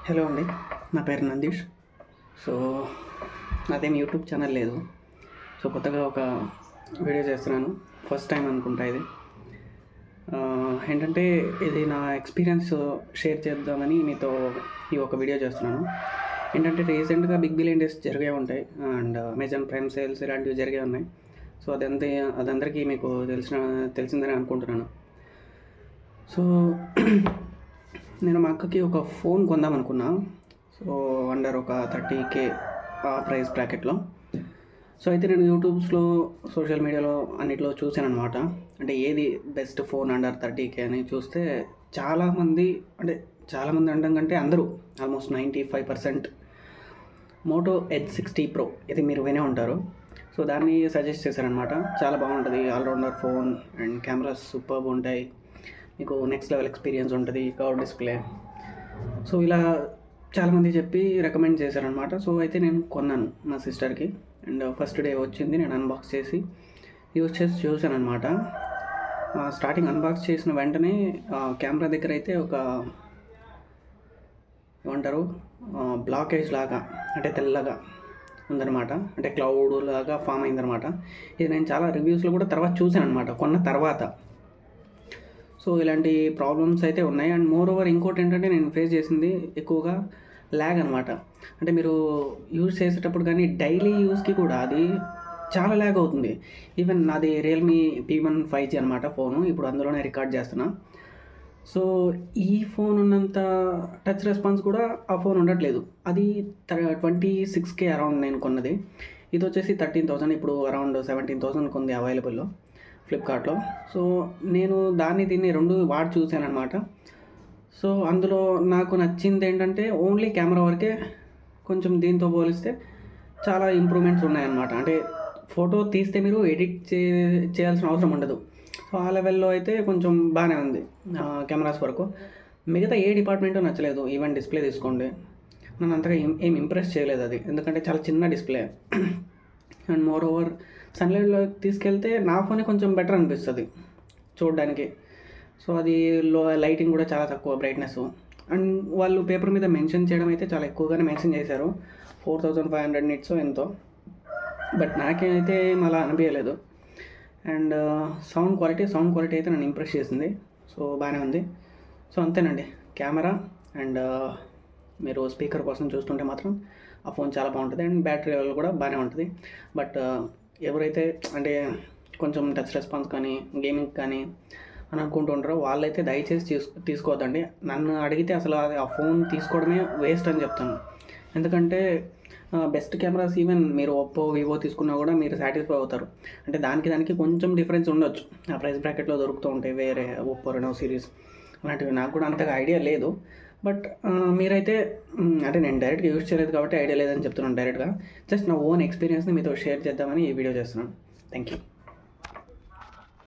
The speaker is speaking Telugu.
హలో అండి, నా పేరు నందీష్. సో నాదేం యూట్యూబ్ ఛానల్ లేదు. సో కొత్తగా ఒక వీడియో చేస్తున్నాను. ఫస్ట్ టైం అనుకుంటా ఇది. ఏంటంటే ఇది నా ఎక్స్పీరియన్స్ షేర్ చేద్దామని మీతో ఈ ఒక వీడియో చేస్తున్నాను. ఏంటంటే రీసెంట్గా బిగ్ బిలియన్ డేస్ జరిగే ఉంటాయి అండ్ అమెజాన్ ప్రైమ్ సేల్స్ ఇలాంటివి జరిగే ఉన్నాయి. సో అదందరికీ మీకు తెలిసిందని అనుకుంటున్నాను. సో నేను మా అక్కకి ఒక ఫోన్ కొందాం అనుకున్నా. సో అండర్ ఒక 30K ఆ ప్రైస్ బ్రాకెట్లో. సో అయితే నేను యూట్యూబ్స్లో సోషల్ మీడియాలో అన్నిట్లో చూశాను అనమాట. అంటే ఏది బెస్ట్ ఫోన్ అండర్ 30K అని చూస్తే చాలామంది అనడం కంటే అందరూ ఆల్మోస్ట్ 95% మోటో ఎడ్జ్ 60 Pro, ఇది మీరు వినే ఉంటారు. సో దాన్ని సజెస్ట్ చేశారనమాట. చాలా బాగుంటుంది, all-rounder phone and cameras superb ఉంటాయి, మీకు నెక్స్ట్ లెవెల్ ఎక్స్పీరియన్స్ ఉంటుంది, కర్వ్ డిస్ప్లే. సో ఇలా చాలామంది చెప్పి రికమెండ్ చేశారనమాట. సో అయితే నేను కొన్నాను మా సిస్టర్కి అండ్ ఫస్ట్ డే వచ్చింది. నేను అన్బాక్స్ చేసి యూజ్ చేసి చూశాను అనమాట. స్టార్టింగ్ అన్బాక్స్ చేసిన వెంటనే కెమెరా దగ్గర అయితే ఒక ఏమంటారు బ్లాకేజ్ లాగా, అంటే తెల్లగా ఉందన్నమాట, అంటే క్లౌడ్ లాగా ఫామ్ అయిందనమాట. ఇది నేను చాలా రివ్యూస్లో కూడా తర్వాత చూశాను అనమాట, కొన్న తర్వాత. సో ఇలాంటి ప్రాబ్లమ్స్ అయితే ఉన్నాయి. అండ్ మోర్ ఓవర్ ఇంకోటి ఏంటంటే నేను ఫేస్ చేసింది ఎక్కువగా ల్యాగ్ అనమాట. అంటే మీరు యూజ్ చేసేటప్పుడు కానీ డైలీ యూస్కి కూడా అది చాలా ల్యాగ్ అవుతుంది. ఈవెన్ నాది రియల్మీ P1 5G అనమాట ఫోను, ఇప్పుడు అందులోనే రికార్డ్ చేస్తున్నా. సో ఈ ఫోన్ ఉన్నంత టచ్ రెస్పాన్స్ కూడా ఆ ఫోన్ ఉండట్లేదు. అది 26K అరౌండ్ నేను కొన్నది. ఇది వచ్చేసి 13,000, ఇప్పుడు అరౌండ్ 17,000 ఉంది అవైలబుల్లో ఫ్లిప్కార్ట్లో. సో నేను దీన్ని రెండు వాడి చూశాను అనమాట. సో అందులో నాకు నచ్చింది ఏంటంటే ఓన్లీ కెమెరా వరకే కొంచెం దీంతో పోలిస్తే చాలా ఇంప్రూవ్మెంట్స్ ఉన్నాయన్నమాట. అంటే ఫోటో తీస్తే మీరు ఎడిట్ చేయాల్సిన అవసరం ఉండదు. సో ఆ లెవెల్లో అయితే కొంచెం బాగానే ఉంది కెమెరాస్ వరకు. మిగతా ఏ డిపార్ట్మెంటో నచ్చలేదు. ఈవెన్ డిస్ప్లే తీసుకోండి, నన్ను అంతగా ఏం ఇంప్రెస్ చేయలేదు అది, ఎందుకంటే చాలా చిన్న డిస్ప్లే. అండ్ మోర్ ఓవర్ సన్లైట్లో తీసుకెళ్తే నా ఫోనే కొంచెం బెటర్ అనిపిస్తుంది చూడడానికి. సో అది లైటింగ్ కూడా చాలా తక్కువ బ్రైట్నెస్. అండ్ వాళ్ళు పేపర్ మీద మెన్షన్ చేయడం అయితే చాలా ఎక్కువగానే మెన్షన్ చేశారు, 4500 నిట్స్ ఎంతో. బట్ నాకైతే అలా అనిపించలేదు. అండ్ సౌండ్ క్వాలిటీ అయితే నన్ను ఇంప్రెస్ చేసింది. సో బాగానే ఉంది. సో అంతేనండి, కెమెరా అండ్ మీరు స్పీకర్ కోసం చూస్తుంటే మాత్రం ఆ ఫోన్ చాలా బాగుంటుంది. అండ్ బ్యాటరీ లెవెల్ కూడా బాగానే ఉంటుంది. బట్ ఎవరైతే అంటే కొంచెం టచ్ రెస్పాన్స్ కానీ గేమింగ్ కానీ అని అనుకుంటూ ఉంటారో వాళ్ళైతే దయచేసి తీసుకోవద్దండి. నన్ను అడిగితే అసలు ఆ ఫోన్ తీసుకోవడమే వేస్ట్ అని చెప్తాను. ఎందుకంటే బెస్ట్ కెమెరాస్ ఈవెన్ మీరు ఒప్పో వివో తీసుకున్నా కూడా మీరు సాటిస్ఫై అవుతారు. అంటే దానికి కొంచెం డిఫరెన్స్ ఉండొచ్చు, ఆ ప్రైస్ బ్రాకెట్లో దొరుకుతూ ఉంటాయి వేరే ఒప్పో రెనో సిరీస్ అలాంటివి. నాకు కూడా అంతగా ఐడియా లేదు. బట్ మీరైతే అంటే నేను డైరెక్ట్గా యూజ్ చేయలేదు కాబట్టి ఐడియా లేదని చెప్తున్నాను. డైరెక్ట్గా జస్ట్ నా ఓన్ ఎక్స్పీరియన్స్ని మీతో షేర్ చేద్దామని ఈ వీడియో చేస్తున్నాను. Thank you.